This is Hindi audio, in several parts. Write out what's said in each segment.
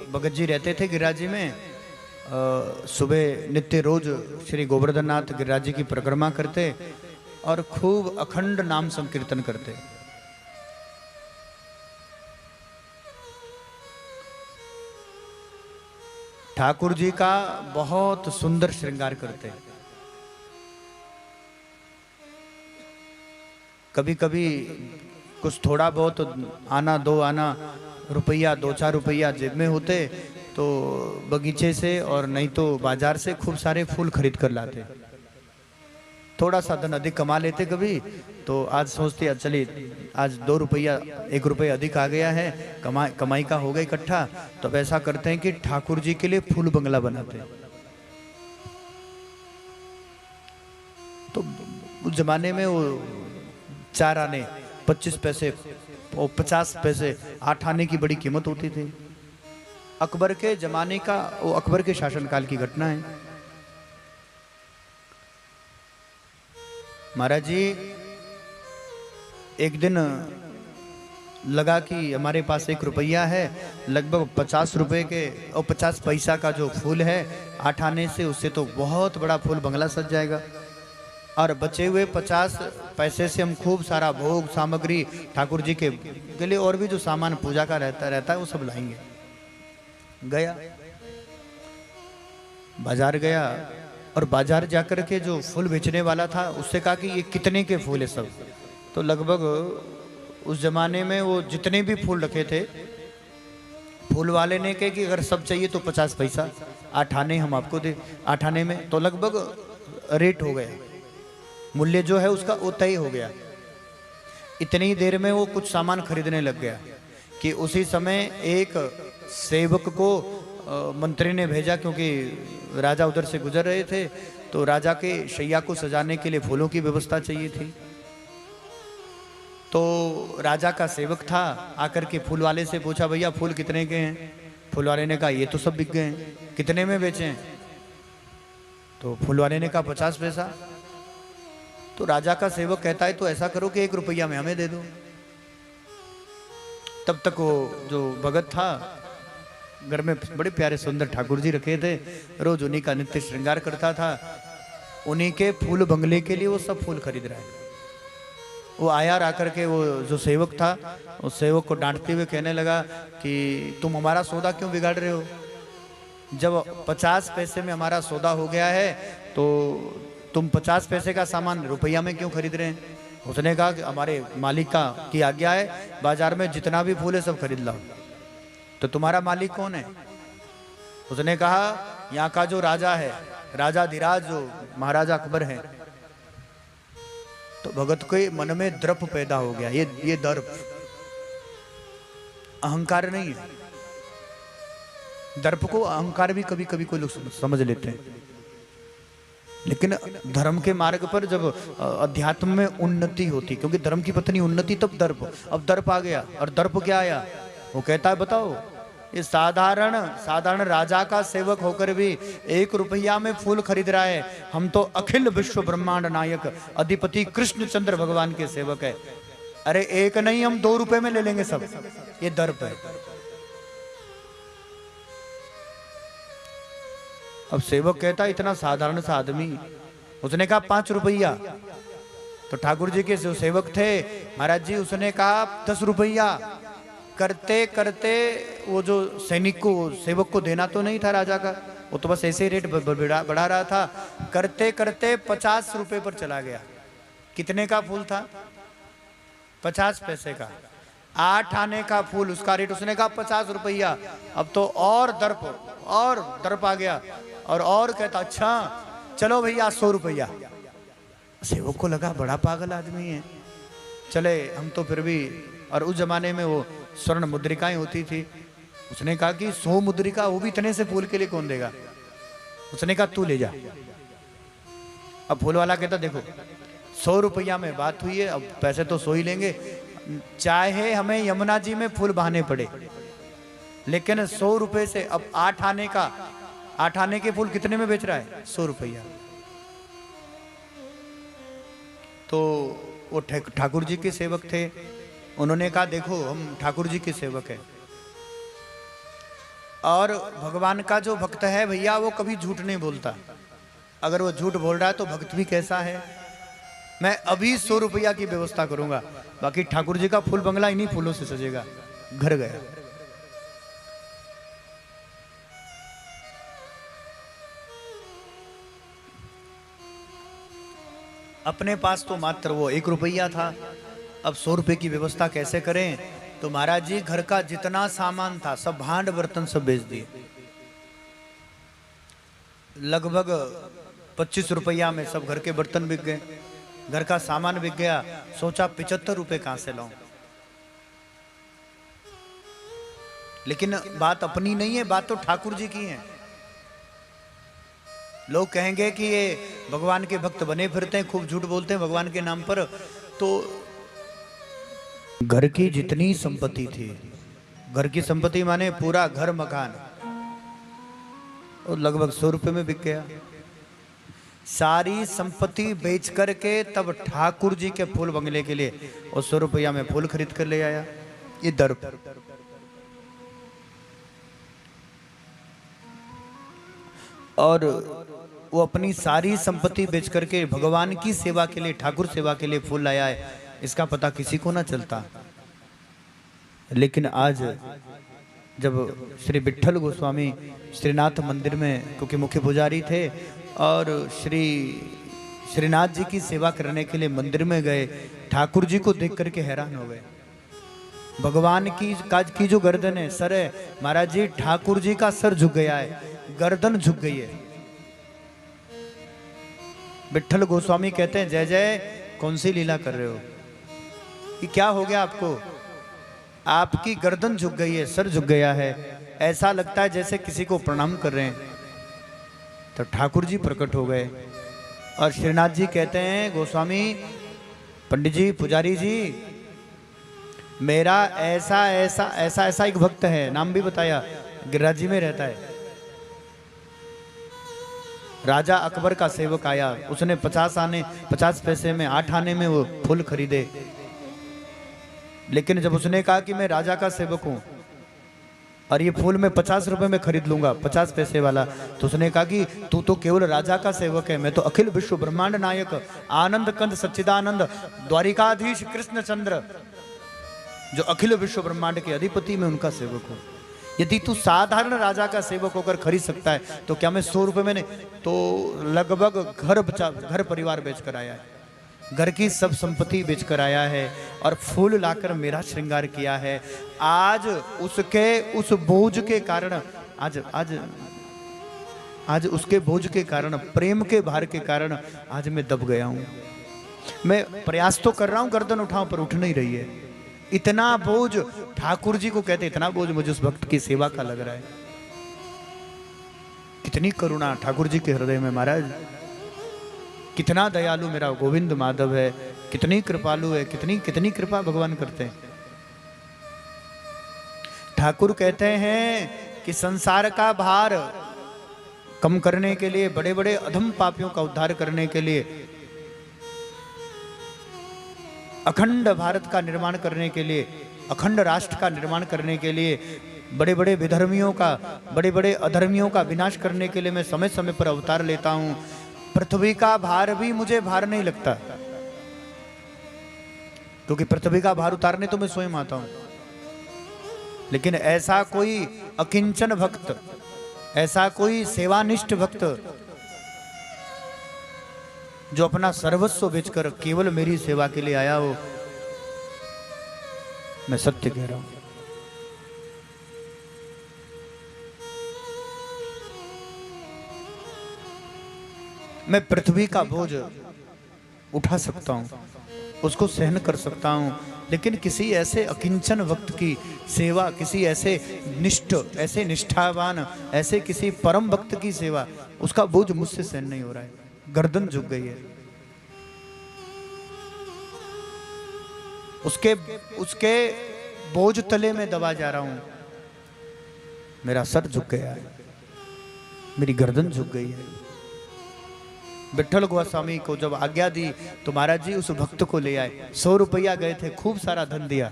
भगत जी रहते थे गिरिराज जी में। सुबह नित्य रोज श्री गोवर्धन नाथ गिरिराज जी की परिक्रमा करते और खूब अखंड नाम संकीर्तन करते। ठाकुर जी का बहुत सुंदर श्रृंगार करते। कभी कभी कुछ थोड़ा बहुत आना दो आना रुपया 2-4 रुपया जेब में होते तो बगीचे से और नहीं तो बाजार से खूब सारे फूल खरीद कर लाते। थोड़ा सा धन अधिक कमा लेते कभी तो आज सोचते चलिए आज 2 रुपया 1 रुपया अधिक आ गया है, कमाई का हो गया इकट्ठा, तो ऐसा करते हैं कि ठाकुर जी के लिए फूल बंगला बनाते। तो उस जमाने में वो 4 आने 25 पैसे और 50 पैसे 8 आने की बड़ी कीमत होती थी। अकबर के जमाने का, वो अकबर के शासनकाल की घटना है। महाराज जी एक दिन लगा कि हमारे पास 1 रुपया है, लगभग 50 रुपए के और 50 पैसा का जो फूल है 8 आने से, उससे तो बहुत बड़ा फूल बंगला सज जाएगा। और बचे हुए 50 पैसे से हम खूब सारा भोग सामग्री ठाकुर जी के लिए और भी जो सामान पूजा का रहता है वो सब लाएंगे। गया बाजार गया और बाजार जाकर के जो फूल बेचने वाला था उससे कहा कि ये कितने के फूल है सब। तो लगभग उस जमाने में वो जितने भी फूल रखे थे, फूल वाले ने कहा कि अगर सब चाहिए तो 50 पैसा 8 आने हम आपको दे। 8 आने में तो लगभग रेट हो गया, मूल्य जो है उसका वो तय हो गया। इतनी ही देर में वो कुछ सामान खरीदने लग गया कि उसी समय एक सेवक को मंत्री ने भेजा, क्योंकि राजा उधर से गुजर रहे थे तो राजा के शैया को सजाने के लिए फूलों की व्यवस्था चाहिए थी। तो राजा का सेवक था, आकर के फूल वाले से पूछा भैया फूल कितने के हैं। फूल वाले ने कहा ये तो सब बिक गए हैं, कितने में बेचे हैं। तो फूल वाले ने कहा 50 पैसा। तो राजा का सेवक कहता है तो ऐसा करो कि 1 रुपया में हमें दे दो। तब तक वो जो भगत था घर में बड़े प्यारे सुंदर ठाकुर जी रखे थे, रोज उन्हीं का नित्य श्रृंगार करता था। उन्हीं के फूल बंगले के लिए वो सब फूल खरीद रहा है। वो आया और आकर के वो जो सेवक था उस सेवक को डांटते हुए कहने लगा कि तुम हमारा सौदा क्यों बिगाड़ रहे हो। जब 50 पैसे में हमारा सौदा हो गया है तो तुम 50 पैसे का सामान रुपया में क्यों खरीद रहे हैं। उसने कहा कि हमारे मालिक की आज्ञा है, बाजार में जितना भी फूल है सब खरीद लाओ। तो तुम्हारा मालिक कौन है। उसने कहा यहाँ का जो राजा है, राजा धीराज जो महाराजा अकबर है। तो भगत के मन में दर्प पैदा हो गया। ये दर्प अहंकार नहीं है। दर्प को अहंकार भी कभी कभी कोई लोग समझ लेते हैं, लेकिन धर्म के मार्ग पर जब अध्यात्म में उन्नति होती, क्योंकि धर्म की पत्नी उन्नति तब दर्प। अब दर्प आ गया और दर्प क्या आया, वो कहता है बताओ ये साधारण राजा का सेवक होकर भी 1 रुपया में फूल खरीद रहा है। हम तो अखिल विश्व ब्रह्मांड नायक अधिपति कृष्णचंद्र भगवान के सेवक है। अरे 1 नहीं हम 2 रुपए में ले लेंगे सब। ये दर्प है। अब सेवक कहता है इतना साधारण सा आदमी। उसने कहा 5 रुपया। तो ठाकुर जी के जो सेवक थे महाराज जी, उसने कहा 10 रुपया। करते करते वो जो सैनिक को सेवक को देना तो नहीं था राजा का, वो तो बस ऐसे ही रेट बढ़ा रहा था। करते करते 50 रुपए पर चला गया। कितने का फूल था, 50 पैसे का। 8 आने का फूल, उसका रेट उसने कहा 50 रुपया। अब तो और दर्प आ गया और कहता अच्छा चलो भैया 100 रुपया। सेवक को लगा बड़ा पागल आदमी है, चले हम तो फिर भी। और उस जमाने में वो स्वर्ण मुद्रिकाएं होती थी। उसने कहा कि 100 मुद्रिका, वो भी इतने से फूल के लिए कौन देगा। उसने कहा तू ले जा। अब फूल वाला कहता देखो 100 रुपया में बात हुई है, अब पैसे तो 100 ही लेंगे, चाहे हमें यमुना जी में फूल बहाने पड़े, लेकिन 100 रुपए से। अब 8 आने के फूल कितने में बेच रहा है, 100 रुपया। तो वो ठाकुर जी के सेवक थे, उन्होंने कहा देखो हम ठाकुर जी के सेवक हैं, और भगवान का जो भक्त है भैया वो कभी झूठ नहीं बोलता। अगर वो झूठ बोल रहा है तो भक्त भी कैसा है। मैं अभी 100 रुपया की व्यवस्था करूंगा, बाकी ठाकुर जी का फूल बंगला इन्हीं फूलों से सजेगा। घर गया। अपने पास तो मात्र वो 1 रुपया था, अब 100 रुपए की व्यवस्था कैसे करें। तो महाराज जी घर का जितना सामान था सब भांड बर्तन सब बेच दिए। लगभग 25 रुपया में सब घर के बर्तन बिक गए, घर का सामान बिक गया। सोचा 75 रुपए कहां से लाऊं। लेकिन बात अपनी नहीं है, बात तो ठाकुर जी की है। लोग कहेंगे कि ये भगवान के भक्त बने फिरते हैं, खूब झूठ बोलते हैं भगवान के नाम पर। तो घर की जितनी संपत्ति थी, घर की संपत्ति माने पूरा घर मकान, और लगभग 100 रुपए में बिक गया। सारी संपत्ति बेच करके तब ठाकुर जी के फूल बंगले के लिए और 100 रुपया में फूल खरीद कर ले आया। ये दर्प। और वो अपनी सारी संपत्ति बेच करके भगवान की सेवा के लिए, ठाकुर सेवा के लिए फूल लाया है, इसका पता किसी को ना चलता। लेकिन आज जब श्री विठल गोस्वामी श्रीनाथ मंदिर में, क्योंकि मुख्य पुजारी थे, और श्रीनाथ जी की सेवा करने के लिए मंदिर में गए, ठाकुर जी को देख करके हैरान हो गए। भगवान की जो गर्दन है, सर है, महाराज जी ठाकुर जी का सर झुक गया है, गर्दन झुक गई है। विठल गोस्वामी कहते हैं, जय जय, कौन सी लीला कर रहे हो, कि क्या हो गया आपको। आपकी गर्दन झुक गई है, सर झुक गया है, ऐसा लगता है जैसे किसी को प्रणाम कर रहे हैं। तो ठाकुर जी प्रकट हो गए और श्रीनाथ जी कहते हैं, गोस्वामी पंडित जी, पुजारी जी, मेरा ऐसा ऐसा ऐसा ऐसा एक भक्त है, नाम भी बताया, गिरिराज जी में रहता है। राजा अकबर का सेवक आया, उसने 50 पैसे में 8 आने में वो फूल खरीदे। लेकिन जब उसने कहा कि मैं राजा का सेवक हूं और ये फूल मैं 50 रुपए में खरीद लूंगा, 50 पैसे वाला, तो उसने कहा कि तू तो केवल राजा का सेवक है, मैं तो अखिल विश्व ब्रह्मांड नायक आनंद कंद सच्चिदानंद द्वारिकाधीश कृष्ण चंद्र, जो अखिल विश्व ब्रह्मांड के अधिपति, में उनका सेवक हूं। यदि तू साधारण राजा का सेवक होकर खरीद सकता है तो क्या मैं 100 रुपए में नहीं, तो लगभग घर परिवार बेच कर आया है, घर की सब संपत्ति बेच कर आया है और फूल लाकर मेरा श्रृंगार किया है। आज उसके उस बोझ के कारण, आज उसके बोझ के कारण, प्रेम के भार के कारण आज मैं दब गया हूं। मैं प्रयास तो कर रहा हूं गर्दन उठाऊं, पर उठ नहीं रही है। इतना बोझ, ठाकुर जी को कहते इतना बोझ मुझे उस भक्त की सेवा का लग रहा है। कितनी करुणा ठाकुर जी के हृदय में महाराज, कितना दयालु मेरा गोविंद माधव है, कितनी कृपालु है, कितनी कृपा भगवान करते हैं। ठाकुर कहते हैं कि संसार का भार कम करने के लिए, बड़े बड़े अधम पापियों का उद्धार करने के लिए, अखंड भारत का निर्माण करने के लिए, अखंड राष्ट्र का निर्माण करने के लिए, बड़े बड़े विधर्मियों का, बड़े बड़े अधर्मियों का विनाश करने के लिए मैं समय समय पर अवतार लेता हूं। पृथ्वी का भार भी मुझे भार नहीं लगता, क्योंकि पृथ्वी का भार उतारने तो मैं स्वयं आता हूं। लेकिन ऐसा कोई अकिंचन भक्त, ऐसा कोई सेवानिष्ठ भक्त जो अपना सर्वस्व बेचकर केवल मेरी सेवा के लिए आया हो, मैं सत्य कह रहा हूं। मैं पृथ्वी का बोझ उठा सकता हूं, उसको सहन कर सकता हूं, लेकिन किसी ऐसे अकिंचन भक्त की सेवा, किसी ऐसे निष्ठ, ऐसे निष्ठावान, ऐसे किसी परम भक्त की सेवा, उसका बोझ मुझसे सहन नहीं हो रहा है। गर्दन झुक गई है, उसके बोझ तले में दबा जा रहा हूं। मेरा सर झुक गया है, मेरी गर्दन झुक गई है। विठल गोस्वामी को जब आज्ञा दी तो महाराज जी उस भक्त को ले आए। 100 रुपया गए थे, खूब सारा धन दिया।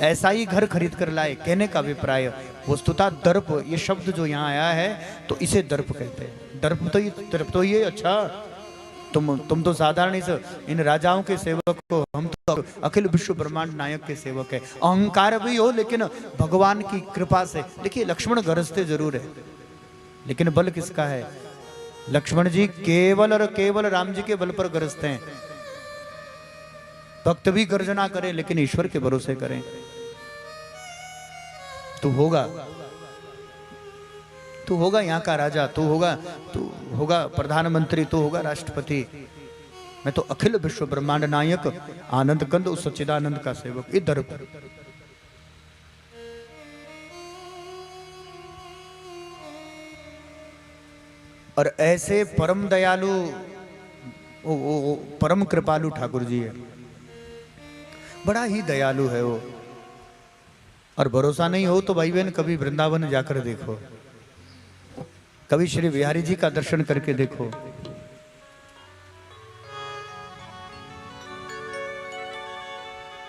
ऐसा ही घर खरीद कर लाए। कहने का अभिप्राय वस्तुतः दर्प, ये शब्द जो यहाँ आया है तो इसे दर्प कहते हैं। दर्प तो ये अच्छा, तुम तो साधारण इस इन राजाओं के सेवक हो, हम तो अखिल विश्व ब्रह्मांड नायक के सेवक है। अहंकार भी हो लेकिन भगवान की कृपा से। देखिए लक्ष्मण गरजते जरूर है, लेकिन बल किसका है? लक्ष्मण जी केवल और केवल राम जी के बल पर गरजते हैं। भक्त भी गर्जना करें लेकिन ईश्वर के भरोसे करें। तू होगा यहाँ का राजा, तू होगा प्रधानमंत्री, तू होगा राष्ट्रपति, मैं तो अखिल विश्व ब्रह्मांड नायक आनंद कंद उस सच्चिदानंद का सेवक। इधर और ऐसे परम दयालु परम कृपालु ठाकुर जी है, बड़ा ही दयालु है वो। और भरोसा नहीं हो तो भाई बहन कभी वृंदावन जाकर देखो, कभी श्री बिहारी जी का दर्शन करके देखो।